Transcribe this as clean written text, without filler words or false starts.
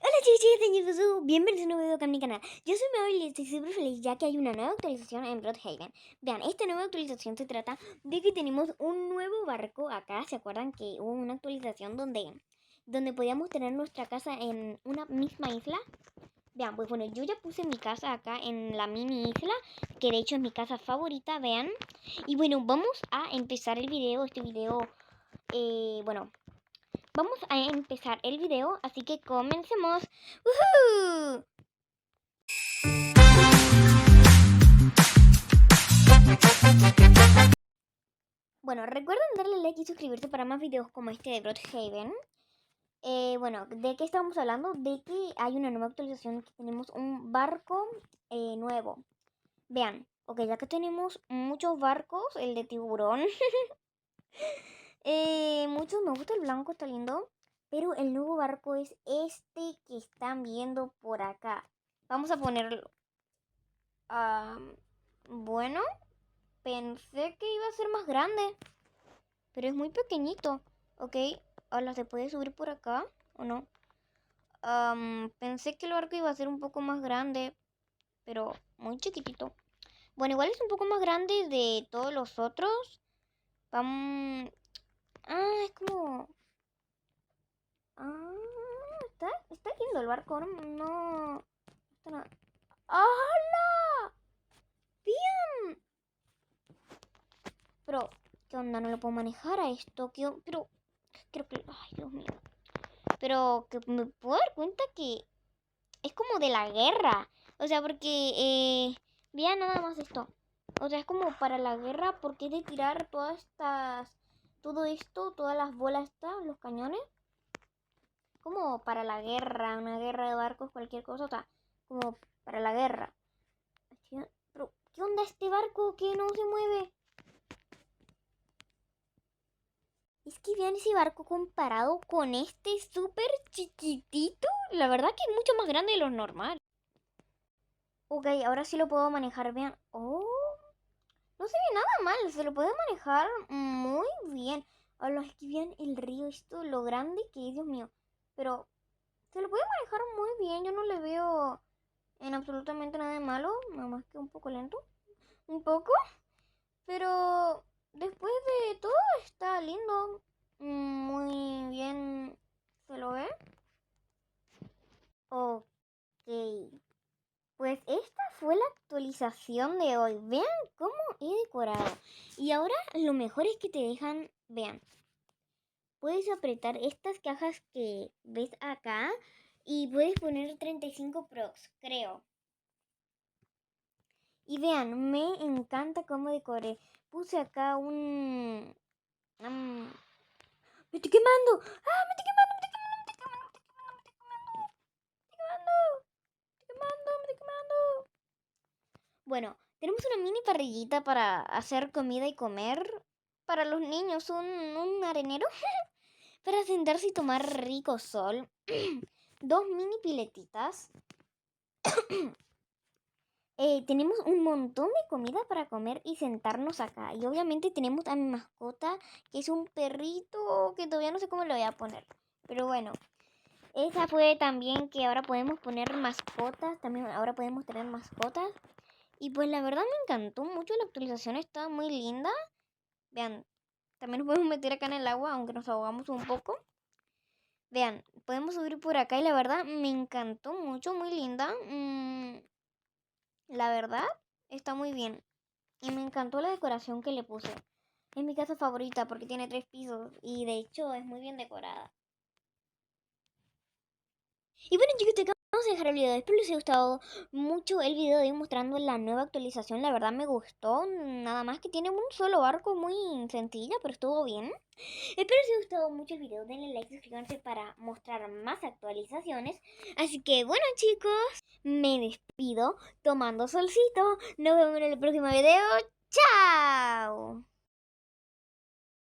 Hola chicos, bienvenidos a un nuevo video acá en mi canal. Yo soy Mabel y estoy súper feliz ya que hay una nueva actualización en Bloodhaven. Vean, esta nueva actualización se trata de que tenemos un nuevo barco acá. ¿Se acuerdan que hubo una actualización donde podíamos tener nuestra casa en una misma isla? Vean, pues bueno, yo ya puse mi casa acá en la mini isla, que de hecho es mi casa favorita, vean. Y bueno, vamos a empezar el video, bueno, vamos a empezar el video, así que comencemos. ¡Woohoo! Bueno, recuerden darle like y suscribirse para más videos como este de Bloodhaven. Bueno, ¿de qué estamos hablando? De que hay una nueva actualización, que tenemos un barco nuevo. Vean, ok, ya que tenemos muchos barcos, el de tiburón. Muchos me gusta el blanco, está lindo. Pero el nuevo barco es este que están viendo por acá. Vamos a ponerlo. Bueno, pensé que iba a ser más grande, pero es muy pequeñito. Ok, hola, ¿se puede subir por acá o no? Pensé que el barco iba a ser un poco más grande, pero muy chiquitito. Bueno, igual es un poco más grande de todos los otros. Vamos... es como... está lindo el barco, no está nada. ¡Hala! ¡Bien! Pero, ¿qué onda? No lo puedo manejar a esto. Pero, creo que... Ay, Dios mío. Pero que me puedo dar cuenta que es como de la guerra. O sea, porque... vean nada más esto. O sea, es como para la guerra, porque es de tirar todas estas... Todo esto, todas las bolas estas, los cañones. Como para la guerra, una guerra de barcos, cualquier cosa. O sea, como para la guerra. Pero, ¿qué onda este barco que no se mueve? Es que vean ese barco comparado con este súper chiquitito. La verdad que es mucho más grande de lo normal. Ok, ahora sí lo puedo manejar bien. Oh, no se ve nada mal. Se lo puede manejar muy bien. Ahora es que vean el río, esto, lo grande que es, Dios mío. Pero se lo puede manejar muy bien. Yo no le veo en absolutamente nada de malo. Nada más que un poco lento. Un poco. Pero después de todo está lindo. Muy bien. ¿Se lo ve? Ok. Pues esta fue la actualización de hoy. Vean cómo he decorado. Y ahora lo mejor es que te dejan, vean, puedes apretar estas cajas que ves acá y puedes poner 35 procs, creo. Y vean, me encanta cómo decoré. Puse acá un... ¡Me estoy quemando! ¡Ah, me estoy quemando! ¡Me estoy quemando! ¡Me estoy quemando! ¡Me estoy quemando! ¡Me estoy quemando! ¡Me estoy quemando! ¡Me estoy quemando! Bueno, tenemos una mini parrillita para hacer comida y comer. Para los niños, un arenero para sentarse y tomar rico sol. Dos mini piletitas. Tenemos un montón de comida para comer y sentarnos acá. Y obviamente tenemos a mi mascota, que es un perrito que todavía no sé cómo lo voy a poner. Pero bueno, esa fue también que ahora podemos poner mascotas. También ahora podemos tener mascotas. Y pues la verdad me encantó mucho, la actualización está muy linda. Vean, también nos podemos meter acá en el agua, aunque nos ahogamos un poco. Vean, podemos subir por acá y la verdad me encantó mucho, muy linda. La verdad está muy bien. Y me encantó la decoración que le puse. Es mi casa favorita porque tiene 3 pisos y de hecho es muy bien decorada. Y bueno chicos, te vamos a dejar el video. Espero les haya gustado mucho el video de hoy mostrando la nueva actualización. La verdad me gustó. Nada más que tiene un solo barco muy sencilla, pero estuvo bien. Espero les haya gustado mucho el video. Denle like y suscríbanse para mostrar más actualizaciones. Así que bueno chicos, me despido tomando solcito. Nos vemos en el próximo video. ¡Chao!